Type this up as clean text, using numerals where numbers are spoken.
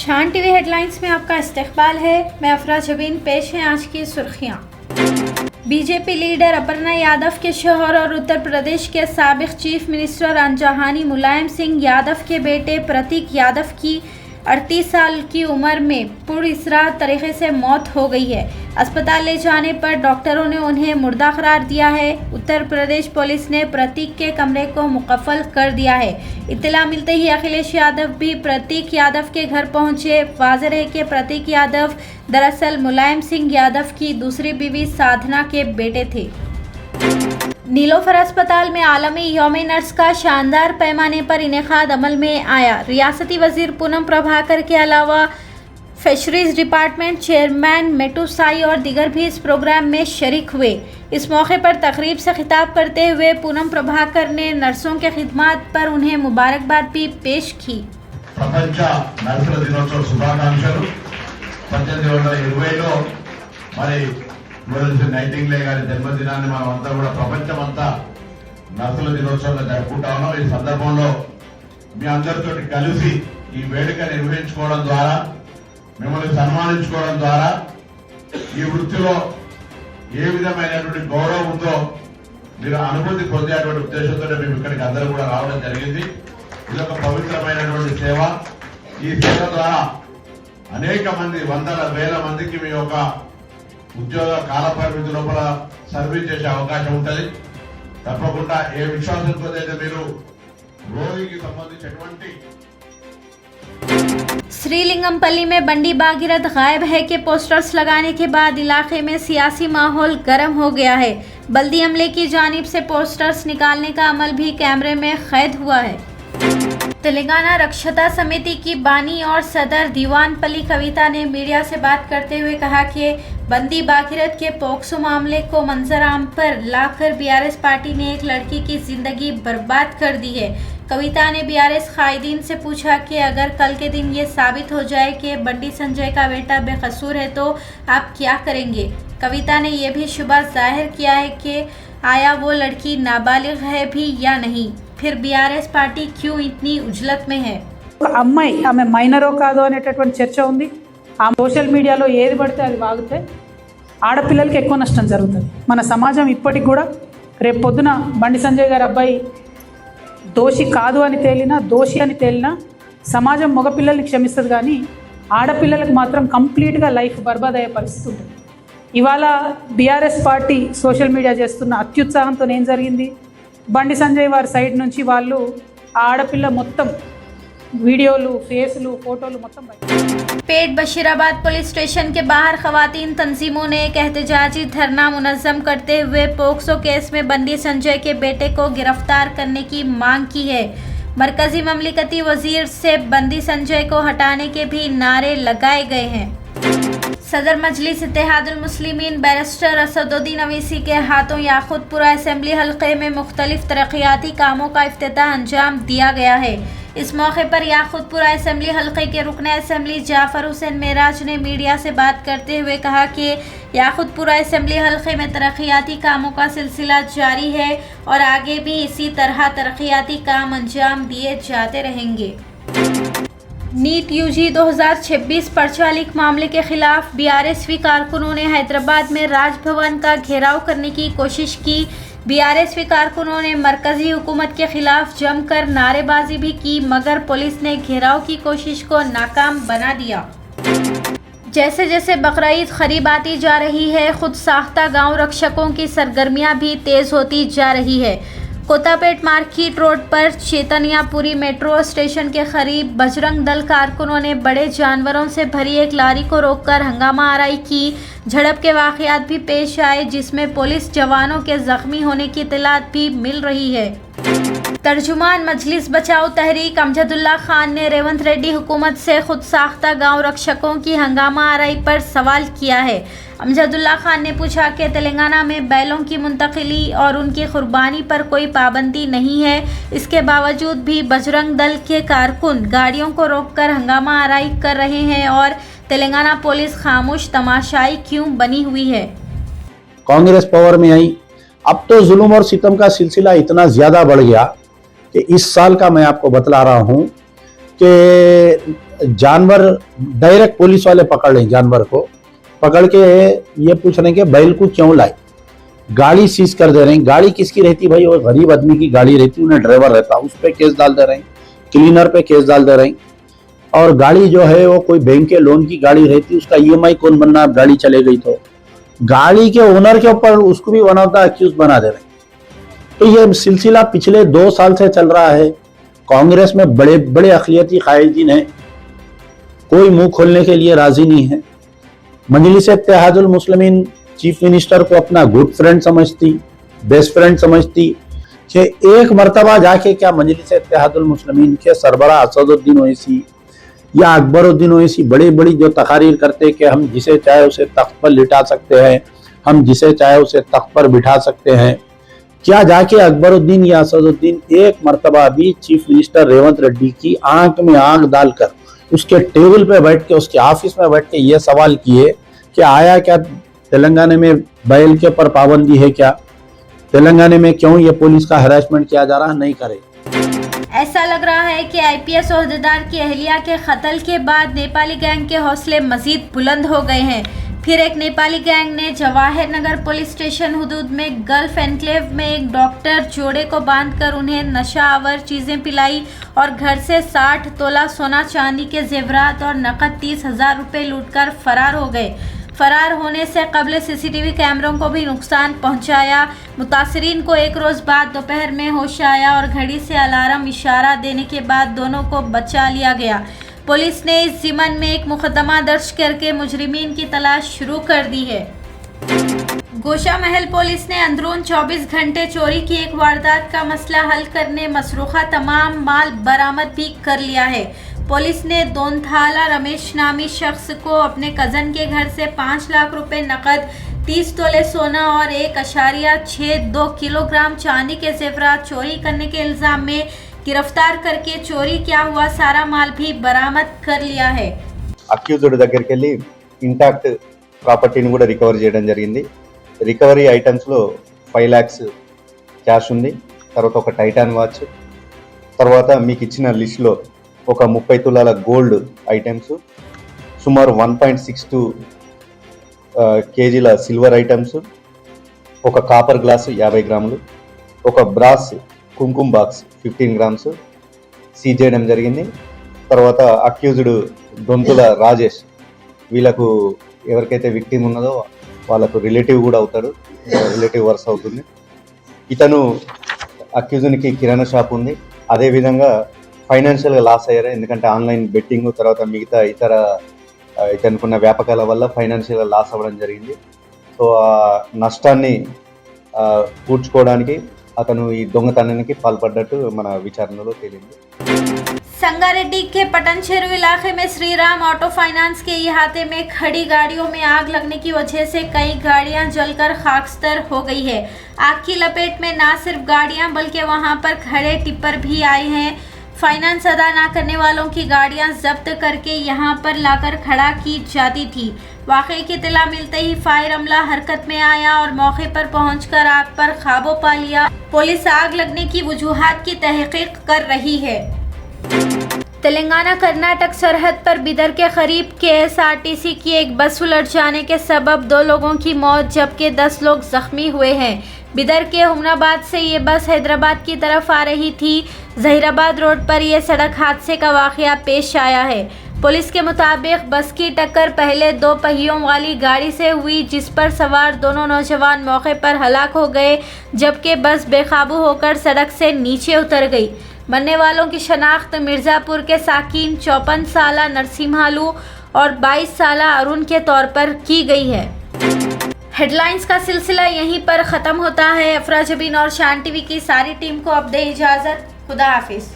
शान TV headlines में आपका इस्तकबाल है। मैं अफरा जबीन, पेश है आज की सुर्खियां। बीजेपी लीडर अपर्णा यादव के शौहर और उत्तर प्रदेश के साबिक चीफ मिनिस्टर अनजहानी मुलायम सिंह यादव के बेटे प्रतीक यादव की 38 साल की उम्र में पुरअसर तरीके से मौत हो गई है। अस्पताल ले जाने पर डॉक्टरों ने उन्हें मुर्दा करार दिया है। उत्तर प्रदेश पुलिस ने प्रतीक के कमरे को मुकफ्फल कर दिया है। इत्तला मिलते ही अखिलेश यादव भी प्रतीक यादव के घर पहुंचे। वाज़ेह है कि प्रतीक यादव दरअसल मुलायम सिंह यादव की दूसरी बीवी साधना के बेटे थे। नीलोफर अस्पताल में आलमी यौम नर्स का शानदार पैमाने पर इनेकाद अमल में आया। रियासती वजीर पूनम प्रभाकर के अलावा फिशरीज डिपार्टमेंट चेयरमैन मेटू साई और दीगर भी इस प्रोग्राम में शरीक हुए। इस मौके पर तकरीब से खिताब करते हुए पूनम प्रभाकर ने नर्सों के खिदमात पर उन्हें मुबारकबाद भी पेश की। ప్రపంచ నర్సుల దినోత్సవ శుభాకాంక్షలు। 1820లో మరి నైటింగేల్ గారి జన్మదినాన్ని మనం అంతా కూడా ప్రపంచమంతా నర్సుల దినోత్సవంగా జరుపుకుంటా ఉన్నాం। ఈ సందర్భంలో మీ అందరితో కలిసి ఈ వేడుక నిర్వహించుకోవడం ద్వారా, మిమ్మల్ని సన్మానించుకోవడం ద్వారా ఈ వృత్తిలో ఏ విధమైనటువంటి గౌరవం ఉందో మీరు అనుభూతి పొందేటువంటి ఉద్దేశంతో మేము ఇక్కడికి అందరూ కూడా రావడం జరిగింది। ఇదొక పవిత్రమైనటువంటి సేవ। ఈ సేవ ద్వారా అనేక మంది, వందల వేల మందికి మీ యొక్క ఉద్యోగ కాల పరిమితి లోపల సర్వీస్ చేసే అవకాశం ఉంటుంది। తప్పకుండా ఏ విశ్వాసంతో అయితే మీరు రోగికి సంబంధించినటువంటి श्रीलिंगमपल्ली में बंडी भागीरथ गायब है के पोस्टर्स लगाने के बाद इलाके में सियासी माहौल गर्म हो गया है। बल्दी अमले की जानिब से पोस्टर्स निकालने का अमल भी कैमरे में कैद हुआ है। तेलंगाना रक्षता समिति की बानी और सदर दीवानपल्ली कविता ने मीडिया से बात करते हुए कहा कि बंदी भागीरथ के पोक्सो मामले को मंजराम पर लाकर बीआरएस पार्टी ने एक लड़की की जिंदगी बर्बाद कर दी है। कविता ने बीआरएस कायदीन से पूछा कि अगर कल के दिन ये साबित हो जाए कि बंडी संजय का बेटा बेकसूर है तो आप क्या करेंगे। कविता ने यह भी शुबा जाहिर किया है कि आया वो लड़की नाबालिग है भी या नहीं, फिर बीआरएस पार्टी क्यों इतनी उजलत में है। అమ్మాయి ఆమె మైనరో కాదో అనేటటువంటి చర్చ ఉంది। ఆ సోషల్ మీడియాలో ఏది పడితే అది వాగితే ఆడపిల్లలకి ఎక్కువ నష్టం జరుగుతుంది। మన సమాజం ఇప్పటికి కూడా రేపు పొద్దున బండి సంజయ్ గారి అబ్బాయి దోషి కాదు అని తేలినా, దోషి అని తేలినా సమాజం మగపిల్లల్ని క్షమిస్తుంది, కానీ ఆడపిల్లలకు మాత్రం కంప్లీట్గా లైఫ్ బర్బాద్ అయ్యే పరిస్థితి ఉంటుంది। ఇవాళ బీఆర్ఎస్ పార్టీ సోషల్ మీడియా చేస్తున్న అత్యుత్సాహంతో ఏం జరిగింది, బండి సంజయ్ వారి సైడ్ నుంచి వాళ్ళు ఆడపిల్ల మొత్తం वीडियोलू, फेसलू, फोटोलू మొత్తం पेट बशीराबाद पुलिस स्टेशन के बाहर खवातीन तंजीमों ने एक एहतजाजी धरना मुनज़्ज़म करते हुए पोक्सो केस में बंदी संजय के बेटे को गिरफ्तार करने की मांग की है। मरकजी ममलिकती वजीर से बंदी संजय को हटाने के भी नारे लगाए गए हैं। सदर मजलिस इत्तेहादुल मुस्लिमीन बैरिस्टर असदुद्दीन अवीसी के हाथों याकूतपुरा असेंबली हल्के में मुख्तलिफ तरक्याती कामों का इफ्तिताह अंजाम दिया गया है। इस मौके पर याकूतपुरा असेंबली हल्के के रुकन असेंबली जाफर हुसैन मेराज ने मीडिया से बात करते हुए कहा कि याकूतपुरा असेंबली हल्के में तरक्याती कामों का सिलसिला जारी है और आगे भी इसी तरह तरक्याती काम अंजाम दिए जाते रहेंगे। नीट यूजी 2026 पर्चा लीक मामले के खिलाफ बीआरएसवी कारकुनों ने हैदराबाद में राजभवन का घेराव करने की कोशिश की। बीआरएसवी कारकुनों ने मरकजी हुकूमत के खिलाफ जमकर नारेबाजी भी की, मगर पुलिस ने घेराव की कोशिश को नाकाम बना दिया। जैसे जैसे बकरीद करीब आती जा रही है, खुद साख्ता गांव रक्षकों की सरगर्मियां भी तेज होती जा रही है। कोतापेट मार्केट रोड पर चेतनियापुरी मेट्रो स्टेशन के करीब बजरंग दल कारकुनों ने बड़े जानवरों से भरी एक लारी को रोककर हंगामा आराई की। झड़प के वाकयात भी पेश आए, जिसमें पुलिस जवानों के जख्मी होने की इत्तलात भी मिल रही है। तर्जुमान मजलिस बचाओ तहरीक अमजदुल्ला खान ने रेवंत रेड्डी हुकूमत से खुद साख्ता गांव रक्षकों की हंगामा आराई पर सवाल किया है। अमजदुल्ला खान ने पूछा कि तेलंगाना में बैलों की मुंतकिली और उनकी कुर्बानी पर कोई पाबंदी नहीं है, इसके बावजूद भी बजरंग दल के कारकुन गाड़ियों को रोककर हंगामा आराई कर रहे हैं और तेलंगाना पुलिस खामोश तमाशाई क्यों बनी हुई है। कांग्रेस पावर में आई, अब तो जुल्म और सितम का सिलसिला इतना ज्यादा बढ़ गया कि इस साल का मैं आपको बतला रहा हूं कि जानवर डायरेक्ट पुलिस वाले पकड़ लें, जानवर को पकड़ के ये पूछ रहे हैं कि बैल को क्यों लाए, गाड़ी सीज कर दे रहे हैं। गाड़ी किसकी रहती भाई, वो गरीब आदमी की गाड़ी रहती, उन्हें ड्राइवर रहता, उस पर केस डाल दे रहे हैं, क्लीनर पे केस डाल दे रहे हैं। और गाड़ी जो है वो कोई बैंक के लोन की गाड़ी रहती, उसका EMI कौन बनना, अब गाड़ी चले गई तो गाड़ी के ओनर के ऊपर उसको भी वन ऑफ द अक्यूज बना दे रहे हैं। तो ये सिलसिला पिछले 2 साल से चल रहा है। कांग्रेस में बड़े बड़े अक़लियती कायदीन हैं, कोई मुंह खोलने के लिए राजी नहीं है। मजलिस-ए-इत्तेहादुल मुस्लिमीन चीफ मिनिस्टर को अपना गुड फ्रेंड समझती, बेस्ट फ्रेंड समझती कि एक मरतबा जाके क्या मजलिस-ए-इत्तेहादुल मुस्लिमीन के सरबराह असदुद्दीन ओवैसी या अकबरुद्दीन ओवैसी बड़ी बड़ी जो तकारीर करते कि हम जिसे चाहे उसे तख्त पर लिटा सकते हैं, हम जिसे चाहे उसे तख्त पर बिठा सकते हैं, क्या जाके अकबरुद्दीन या असदुद्दीन एक मरतबा भी चीफ मिनिस्टर रेवंत रेड्डी की आंख में आंख डालकर उसके टेबल पे बैठ के, उसके ऑफिस में बैठ के ये सवाल किए कि आया क्या तेलंगाना में बैल के ऊपर पाबंदी है, क्या तेलंगाना में क्यों ये पुलिस का हरासमेंट किया जा रहा है, नहीं करे। ऐसा लग रहा है कि IPS ओहदेदार की अहलिया के कत्ल के बाद नेपाली गैंग के हौसले मजीद बुलंद हो गए हैं। फिर एक नेपाली गैंग ने जवाहर नगर पुलिस स्टेशन हुदूद में गल्फ एनक्लेव में एक डॉक्टर जोड़े को बांधकर उन्हें नशा आवर चीज़ें पिलाई और घर से 60 तोला सोना चांदी के जेवरात और नकद 30,000 रुपये लूटकर फरार हो गए। फरार होने से कबल CCTV कैमरों को भी नुकसान पहुंचाया। मुतासरीन को एक रोज़ बाद दोपहर में होश आया और घड़ी से अलार्म इशारा देने के बाद दोनों को बचा लिया गया। पुलिस ने इस ज़िमन में एक मुकदमा दर्ज करके मुजरिमीन की तलाश शुरू कर दी है। गोशा महल पुलिस ने अंदरून 24 घंटे चोरी की एक वारदात का मसला हल करने मसरूखा तमाम माल बरामद भी कर लिया है। पुलिस ने दोनथाला रमेश नामी शख्स को अपने कज़न के घर से 5 लाख रुपए नकद, 30 तोले सोना और 1.62 किलोग्राम चांदी के जेवरात चोरी करने के इल्ज़ाम में गिरफ्तार करके चोरी किया हुआ सारा माल भी बरामद कर लिया है। అక్యూజ్డ్ దగ్గరికి వెళ్ళి ఇంటాక్ట్ ప్రాపర్టీని కూడా రికవర్ చేయడం జరిగింది. రికవరీ ఐటమ్స్లో 5 lakhs క్యాష్ ఉంది, తర్వాత ఒక టైటాన్ వాచ్, తర్వాత మీకు ఇచ్చిన లిస్ట్లో ఒక 30 తులాల గోల్డ్ ఐటమ్స్, సుమారు 1.62 కేజీల సిల్వర్ ఐటమ్స్, ఒక కాపర్ గ్లాసు 50 గ్రాములు, ఒక బ్రాస్ కుంకుమ బాక్స్ 15 grams సీజ్ చేయడం జరిగింది. తర్వాత అక్యూజ్డ్ దొంతుల రాజేష్, వీళ్ళకు ఎవరికైతే విక్టిమ్ ఉన్నదో వాళ్ళకు రిలేటివ్ కూడా అవుతాడు, రిలేటివ్ వరుస అవుతుంది. ఇతను అక్యూజ్డ్కి కిరాణా షాప్ ఉంది, అదేవిధంగా ఫైనాన్షియల్గా లాస్ అయ్యారు, ఎందుకంటే ఆన్లైన్ బెట్టింగ్ తర్వాత మిగతా ఇతర ఇతనుకున్న వ్యాపకాల వల్ల ఫైనాన్షియల్గా లాస్ అవ్వడం జరిగింది. సో ఆ నష్టాన్ని పూడ్చుకోవడానికి అతను ఈ దొంగతనానికి పాల్పడ్డట్టు మన విచారణలో తేలింది. संगारेड्डी के पटनचेरू इलाके में श्री राम ऑटो फाइनेंस के इहाते में खड़ी गाड़ियों में आग लगने की वजह से कई गाड़ियां जलकर खाकस्तर हो गई है। आग की लपेट में न सिर्फ गाड़ियां बल्कि वहां पर खड़े टिप्पर भी आए हैं। फाइनेंस अदा न करने वालों की गाड़ियां जब्त करके यहां पर लाकर खड़ा की जाती थी। वाक़े की इत्तला मिलते ही फायर अमला हरकत में आया और मौके पर पहुंचकर आग पर काबू पा लिया। पुलिस आग लगने की वजूहात की तहकीक कर रही है। तेलंगाना कर्नाटक सरहद पर बिदर के करीब KSRTC की एक बस उलट जाने के सबब 2 लोगों की मौत जबकि 10 लोग जख्मी हुए हैं। बिदर के हुमनाबाद से ये बस हैदराबाद की तरफ आ रही थी। जहीराबाद रोड पर यह सड़क हादसे का वाक़या पेश आया है। पुलिस के मुताबिक बस की टक्कर पहले 2 पहियों वाली गाड़ी से हुई, जिस पर सवार दोनों नौजवान मौके पर हलाक हो गए जबकि बस बेकाबू होकर सड़क से नीचे उतर गई। मरने वालों की शनाख्त मिर्ज़ापुर के साकिन 54 साला नरसिम्हालू और 22 साला अरुण के तौर पर की गई है। हेडलाइंस का सिलसिला यहीं पर ख़त्म होता है। अफरा जबीन और शान टीवी की सारी टीम को अब दे इजाज़त। खुदा हाफिज़।